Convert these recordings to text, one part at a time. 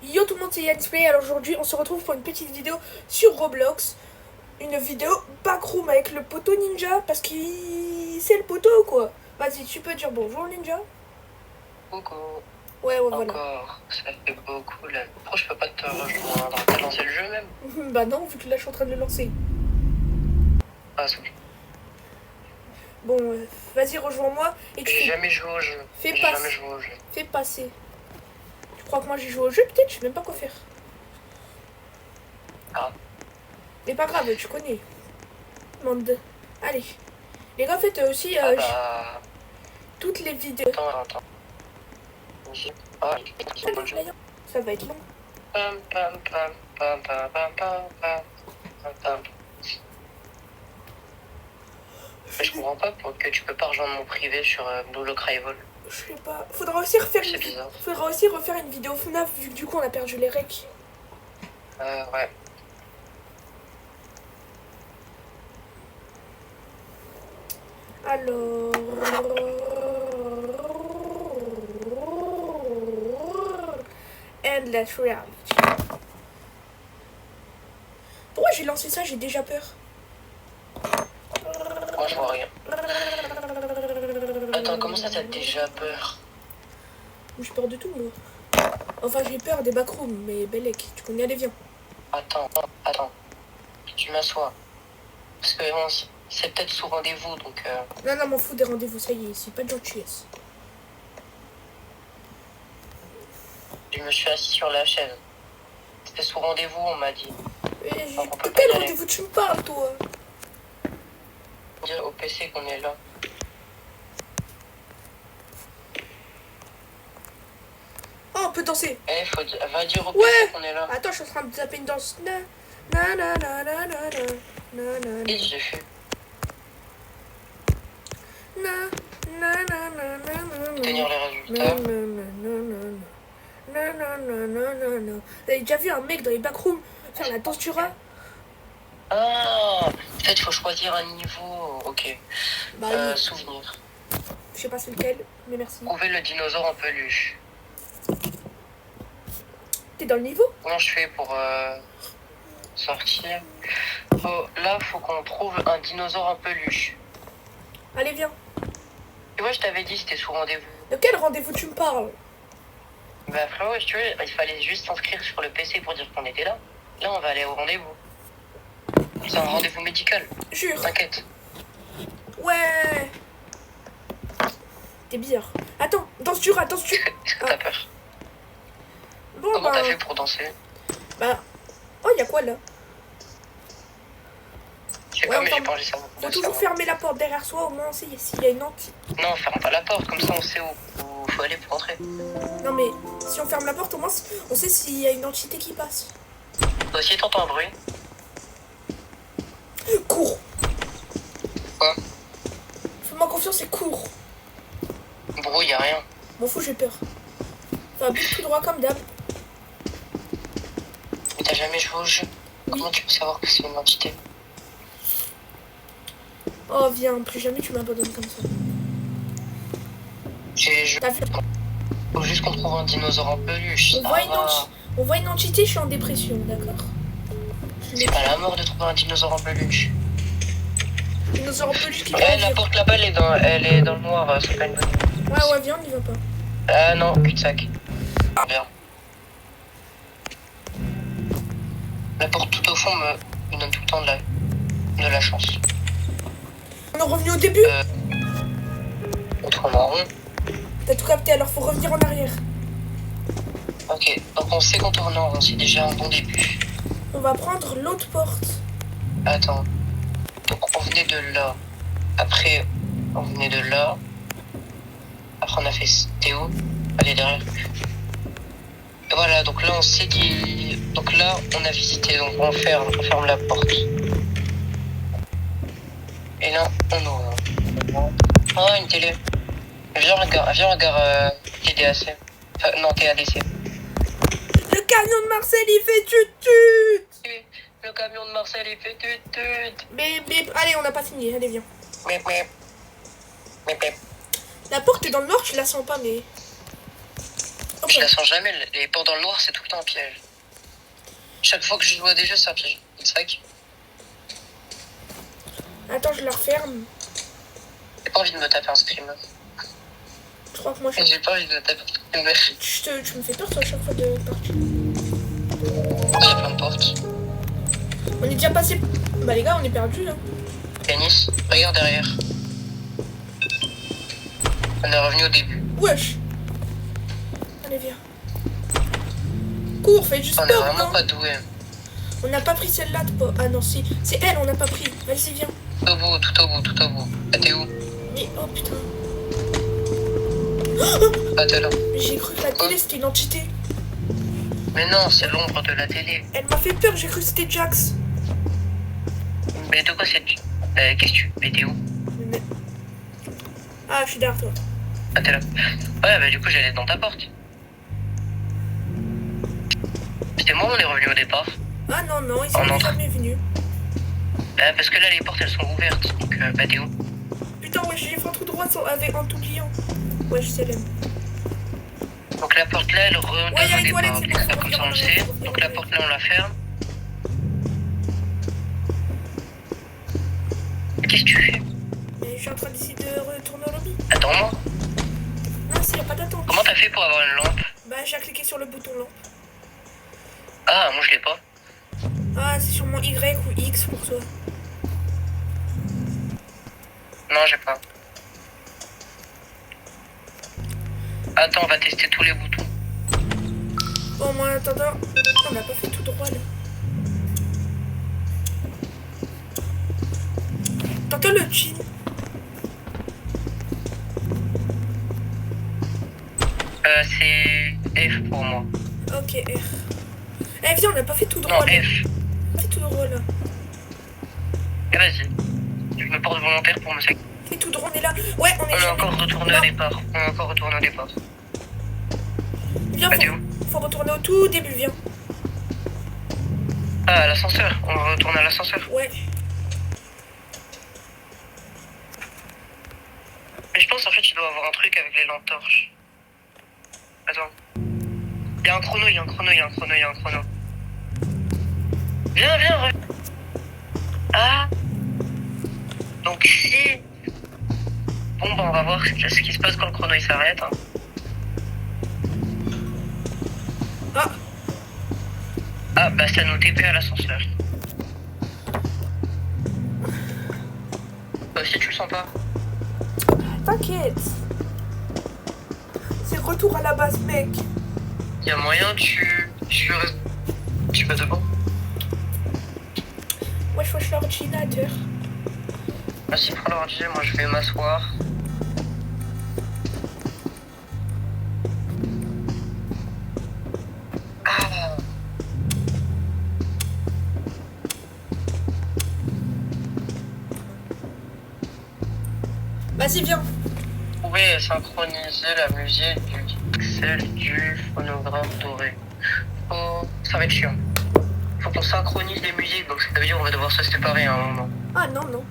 Yo tout le monde, c'est Yann Play. Alors aujourd'hui on se retrouve pour une petite vidéo sur Roblox. Une vidéo backroom avec le poteau ninja parce qu'il c'est le poteau quoi. Vas-y, tu peux dire bonjour ninja. Coucou. Ouais, voilà. Encore, ça fait beaucoup là. Pourquoi je peux pas te rejoindre? T'as lancé le jeu même? Bah non, vu que là je suis en train de le lancer. Ah, c'est ok. Bon, vas-y, rejoins-moi et tu J'ai jamais joué au jeu. fais J'ai passer. jamais joué au jeu. Fais passer. Tu crois que moi j'ai joué au jeu peut-être? Je sais même pas quoi faire. Ah. Mais pas grave, tu connais. Monde. Allez. Les gars, faites aussi toutes les vidéos. Attends. Ici. Ah, c'est bon jeu. Ça va être long. Pam, pam, pam, pam, pam, pam, pam, pam, pam, pam. Mais je comprends pas pourquoi tu peux pas rejoindre mon privé sur Blue Lock Rival. Je sais pas. Faudra aussi refaire C'est bizarre. une vidéo FNAF vu que du coup on a perdu les recs. Ouais. Alors. Endless Reality. Pourquoi j'ai lancé ça? J'ai déjà peur. Moi je vois rien. Attends, comment ça t'as déjà peur? J'ai peur de tout moi. Enfin j'ai peur des backrooms, mais Belek, tu connais, allez viens. Attends. Tu m'assois. Parce que bon, c'est peut-être sous rendez-vous donc. Non, m'en fous des rendez-vous, ça y est, c'est pas de gentillesse. Je me suis assis sur la chaise. C'était sous rendez-vous, on m'a dit. De quel rendez-vous tu me parles, toi? Dire au PC qu'on est là. Oh, on peut danser. Va dire au PC qu'on est là. Attends, je suis en train de zapper une danse. Et j'ai fait. Tenir les résultats. Vous avez déjà vu un mec dans les backrooms faire la danse du rat? Ah, peut-être qu'il faut choisir un niveau. Ok. Bah, souvenir. je sais pas c'est lequel, mais merci. Trouver le dinosaure en peluche. T'es dans le niveau? Comment je fais pour sortir? Là, faut qu'on trouve un dinosaure en peluche. Allez, viens. Tu vois, je t'avais dit, c'était sous rendez-vous. De quel rendez-vous tu me parles? Bah frérot, si tu veux, il fallait juste s'inscrire sur le PC pour dire qu'on était là. Là, on va aller au rendez-vous. C'est un rendez-vous médical. Jure. T'inquiète. Ouais. T'es bizarre. Attends, danse du rat, danse du... Est-ce que t'as peur? Bon, Comment t'as fait pour danser? Bah... Oh, y'a quoi là? Je sais pas, mais j'ai pas envie de savoir. Faut toujours fermer la porte derrière soi, au moins on sait s'il y a une entité. Non, ferme pas la porte, comme ça on sait où faut aller pour entrer. Non mais, si on ferme la porte, au moins on sait s'il y a une entité qui passe. Toi aussi t'entends un bruit? Cours! Quoi? Fais-moi confiance et cours! Bruit, y'a rien. M'en fous, j'ai peur. Enfin, bouge tout droit comme d'hab. Mais t'as jamais joué au jeu? Oui. Comment tu peux savoir que c'est une entité? Oh viens, plus jamais tu m'abandonnes comme ça. T'as vu? Faut juste qu'on trouve un dinosaure en peluche. On voit une entité, je suis en dépression, d'accord? C'est pas la mort de trouver un dinosaure en peluche. Dinosaure en peluche qui la porte là-bas, elle est dans le noir, c'est pas une bonne idée. Ouais, viens, on y va pas. Ah non, cul-de-sac. Bien. La porte tout au fond me donne tout le temps de la chance. On est revenu au début? On tourne en rond. T'as tout capté, alors faut revenir en arrière. Ok, donc on sait qu'on tourne en rond, c'est déjà un bon début. On va prendre l'autre porte. Attends. Donc on venait de là. Après, on venait de là. Après on a fait Théo. Allez derrière. Et voilà, donc là on sait qu'il... Donc là on a visité, donc on ferme la porte. Et là on ouvre. Oh, une télé. Viens regarde TDAC. Enfin, non, TADC. Le camion de Marcel il fait tut-tut. Le camion de Marcel il fait tut-tut. Mais allez, on n'a pas fini, allez viens. Mais. La porte est dans le noir, je la sens pas mais... Ok. Je la sens jamais. Les portes dans le noir, c'est tout le temps un piège. Chaque fois que je joue à des jeux, c'est un piège. C'est vrai que Attends, je la referme. j'ai pas envie de me taper un screamer. Je crois que moi je... J'ai pas envie de me taper un screamer. Tu me fais peur toi à chaque fois de partir. Pourquoi il y a plein de portes? On est déjà passé... Bah les gars, on est perdus là. Yanis, regarde derrière. On est revenu au début. Wesh. Allez, viens. Cours, fais juste On est peur, vraiment non? pas doué. On n'a pas pris celle-là de pas... Ah non, si. C'est elle, on n'a pas pris. Vas-y, viens. Tout au bout, tout au bout, tout au bout. Ah, t'es où? Mais oh putain. Ah, t'es là. J'ai cru que la télé c'était une entité. Mais non, c'est l'ombre de la télé. Elle m'a fait peur, j'ai cru que c'était Jax. Mais de quoi c'est... Qu'est-ce que tu... Mais t'es où? Mais... Ah, je suis derrière toi. Ah, t'es là. Ouais, bah du coup, j'allais dans ta porte. C'était moi, on est revenu au départ. Ah non, non, ils On sont entre. jamais venus. Parce que là, les portes, elles sont ouvertes. Donc, bah t'es où? Putain, ouais, j'ai fait tout droit avec en tout client. Ouais, je sais l'aime. Donc la porte là, elle redonne Ouais, y a au une toilette, départ. c'est bon, Comme ça, on le sait. Donc la porte là, on la ferme. Qu'est-ce que tu fais? Mais je suis en train d'essayer de retourner au lobby. Attends-moi. Non, s'il n'y a pas d'attente. Comment t'as fait pour avoir une lampe? Bah, j'ai cliqué sur le bouton lampe. Ah, moi je l'ai pas. Ah, c'est sûrement Y ou X pour toi. Non, j'ai pas. Attends, on va tester tous les boutons. Bon, moi, en attendant, on n'a pas fait tout droit là. T'entends le chin? C'est F pour moi. Ok, R. Eh, viens, on n'a pas fait tout Non, droit là. F. On a fait tout droit là. Et vas-y. Je me porte volontaire pour me sacrifier. Fais tout droit, on est là. Ouais, on est On est jamais- encore retourné Non, au départ. On est encore retourné au départ. Viens, Bah, t'es où? faut retourner au tout début, viens. Ah, l'ascenseur. On retourne à l'ascenseur. Ouais. Mais je pense en fait il doit avoir un truc avec les lampes torches. Attends. Il y a un chrono, il y a un chrono, il y a un chrono, il y a un chrono. Viens, viens, Ah. Donc si... Bon bah on va voir ce qui se passe quand le chrono il s'arrête. Hein. Ah, Ah bah ça nous TP à l'ascenseur. Toi aussi tu le sens pas? t'inquiète. C'est retour à la base, mec. Il y a moyen tu restes... Tu vas devant? Wesh, wesh, l'ordinateur. Vas-y prends l'ordi, moi je vais m'asseoir. Ah. Vas-y, viens. Vous pouvez synchroniser la musique du pixel du phonographe doré. Oh, ça va être chiant. Faut qu'on synchronise les musiques, donc ça veut dire qu'on va devoir se séparer à un moment. Ah non, non.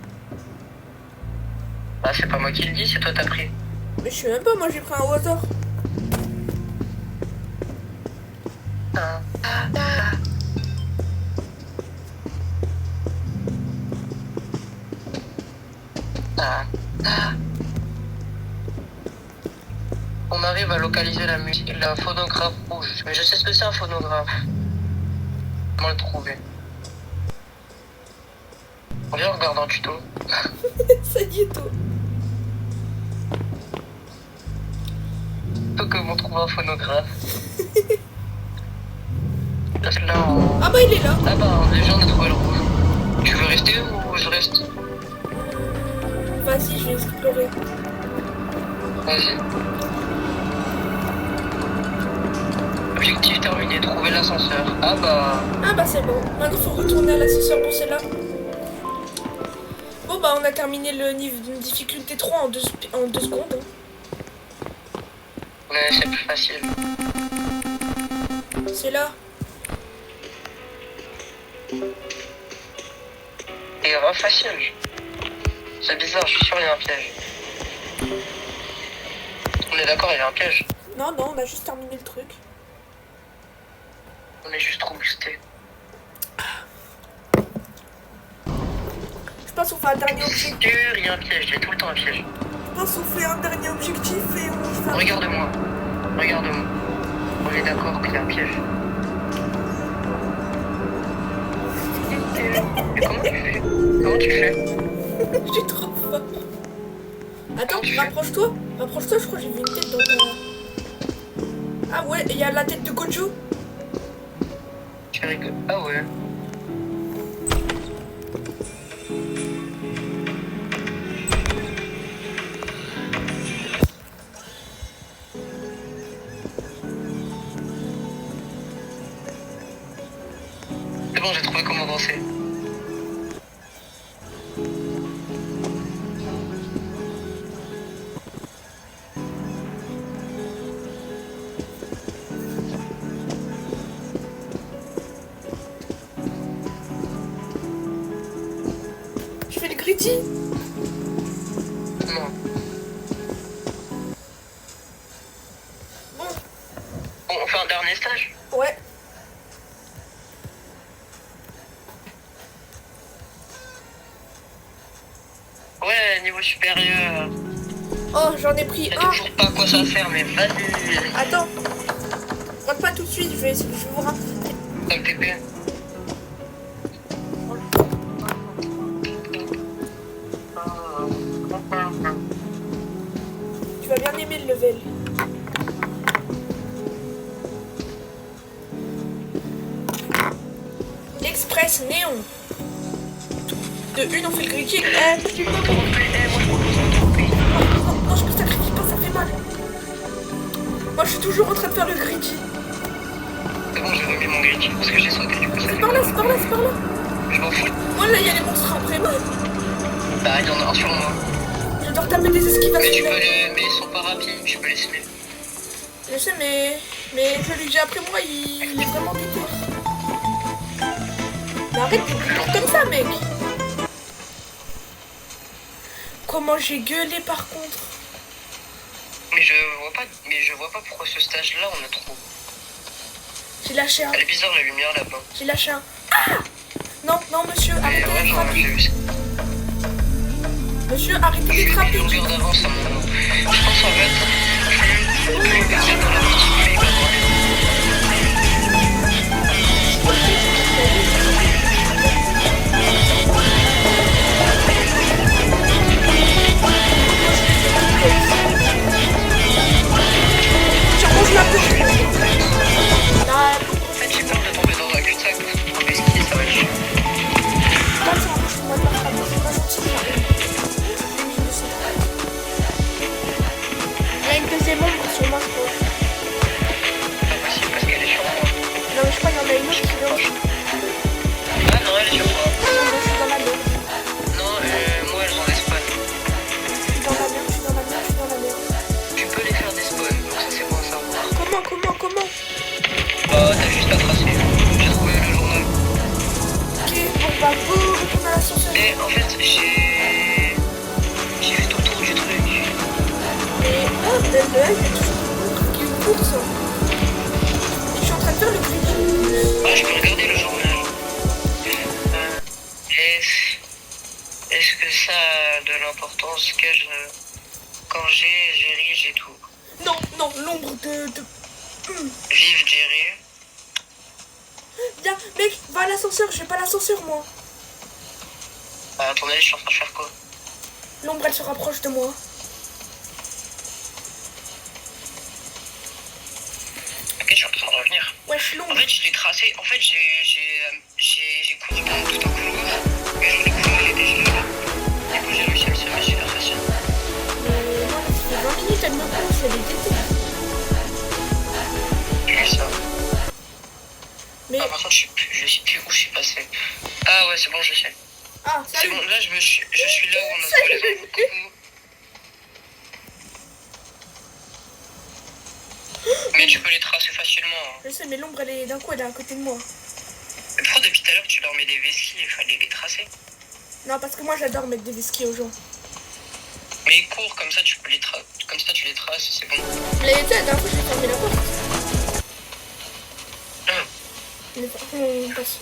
Ah, c'est pas moi qui le dis, c'est toi t'as pris. Mais je sais même pas, moi j'ai pris un au hasard. Ah, ah, ah. Ah, ah. On arrive à localiser la musique, la phonographe rouge. Mais je sais ce que c'est un phonographe. Comment le trouver? On vient regarder un tuto. Ça y est, tout. Comment trouver un phonographe? Là, on... Ah bah il est là. Ah bah déjà on a trouvé le rouge. Tu veux rester ou je reste? Vas-y, je vais explorer. Vas-y. Objectif terminé, trouver l'ascenseur. Ah bah... Ah bah c'est bon. Maintenant faut retourner à l'ascenseur pour celle-là. Bon bah on a terminé le niveau de difficulté 3 en 2 secondes. Hein. Mais c'est plus facile. C'est là. Et facile. C'est bizarre, je suis sûr il y a un piège. On est d'accord, il y a un piège. Non, non, on a juste terminé le truc. On est juste trop boosté. Je pense qu'on fait un dernier objectif. Il y a un piège, il y a tout le temps un piège. Je pense qu'on fait un dernier objectif et on fait... Regarde-moi. Regarde-moi. On est d'accord qu'il y a un piège. Mais comment tu fais? Comment tu fais? J'ai trop fort. Attends, rapproche-toi. Rapproche-toi, je crois que j'ai vu une tête dans ta... Ah ouais, il y a la tête de Gojo. Tu rigoles? Ah ouais. C'est bon, j'ai trouvé comment danser. Je fais le gritty. Non. Bon, Bon, on fait un dernier stage? ouais. Ouais, niveau supérieur. Oh, j'en ai pris Je sais un. toujours pas à quoi ça sert, mais vas-y. Attends. Rentre pas tout de suite, je vais vous rappeler. Comme TP. Tu vas bien aimer le level. Express néon. De une, on fait le gritty. Non, je me sacrifie pas, ça fait mal. Moi, je suis toujours en train de faire le gritty. C'est bon, j'ai remis mon glitch parce que j'ai sauté du coup. C'est par là, c'est par là, c'est par là. Je m'en fous. Moi, là, il y a les monstres après moi. Bah, il y en a un sur moi. Je dois taper des esquivations. Mais tu peux les. Mais ils sont pas rapides, tu peux les semer. Je sais, mais celui que j'ai après moi, il est vraiment pété. Mais arrête de courir comme ça, mec. Comment j'ai gueulé par contre. Mais je vois pas pourquoi ce stage là on a trop. J'ai lâché un. Elle est bizarre la lumière là-bas. J'ai lâché un. Ah non, non, monsieur, Mais arrêtez ouais, d'être genre, j'ai rapide. vu ça. Monsieur, arrêtez J'ai d'être une rapide. longueur d'avance à mon moment. Je pense en fait. Plus on perd dans la partie, plus il va voir les. J'arrange la peau. Là, En fait, j'ai peur de tomber dans un cul-de-sac. Un pesquier, ça va être chiant. là, ça rapproche, on va pas frapper, c'est pas gentil, ça. Il y a une deuxième ombre sur moi, je crois. Pas possible parce qu'elle est sur moi. Non, mais je crois qu'il y en a une autre qui est Proche. Ah non, elle est sur moi. je suis dans la merde. Non, moi elles ont des spawns. Je suis dans la merde, je suis dans la merde, je suis dans la merde. Tu peux les faire des spawns, donc ça c'est bon à savoir. Comment Bah, t'as juste à tracer. J'ai trouvé le journal. Ok, bon, bah, vous retournez à l'ascenseur. Et en fait, j'ai fait tout le tour du truc. Et oh, il y a toujours une course. Et je suis en train de faire le gritty. Ah, je peux regarder le journal. Est-ce que ça a de l'importance quand j'ai tout? Non, non, l'ombre de... Vive Jerry. Viens, mec, va à l'ascenseur, j'ai pas l'ascenseur, moi. À ton avis, je suis en train de faire quoi? L'ombre, elle se rapproche de moi. Ok, je suis en train de revenir. Wesh, En l'ombre. fait, je l'ai tracé. En fait, j'ai couru pendant tout un couloir. Mais j'en ai couru, il était juste là. Du coup, j'ai réussi à le semer super facile. Mais moi, ça fait 20 minutes, elle me pousse, elle est déteste. J'ai vu ça. Mais... Ah, par contre, je sais plus où je suis passé. Ah ouais, c'est bon, je sais. Ah, C'est salut. bon, là, je suis là où on a trouvé les arbres. Coucou. Mais tu peux les tracer facilement. Hein. Je sais, mais l'ombre, elle est d'un coup, elle est à côté de moi. Mais pourquoi depuis tout à l'heure tu leur mets des vesquilles? Il fallait les tracer. Non, parce que moi, j'adore mettre des whisky aux gens. Mais cours, comme ça tu peux les tracer. Comme ça tu les traces, c'est bon. Mais tu sais, la dernière fois, j'ai fermé la porte. Hum. Mais par contre, on passe.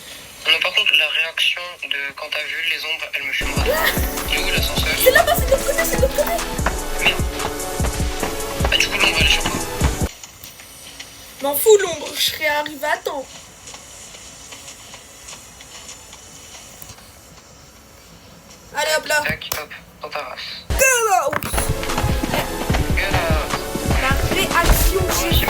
Non, par contre, la réaction de quand t'as vu les ombres, elle me fume. Il est où l'ascenseur? C'est là-bas, c'est de l'autre côté, c'est de l'autre côté. Merde. Bah, du coup, l'ombre, elle est sur quoi? M'en fous, l'ombre, je serais arrivé à temps. Allez, hop là. Tac, hop, dans ta race. Go! Regarde. La réaction, Ouais, j'ai j'ai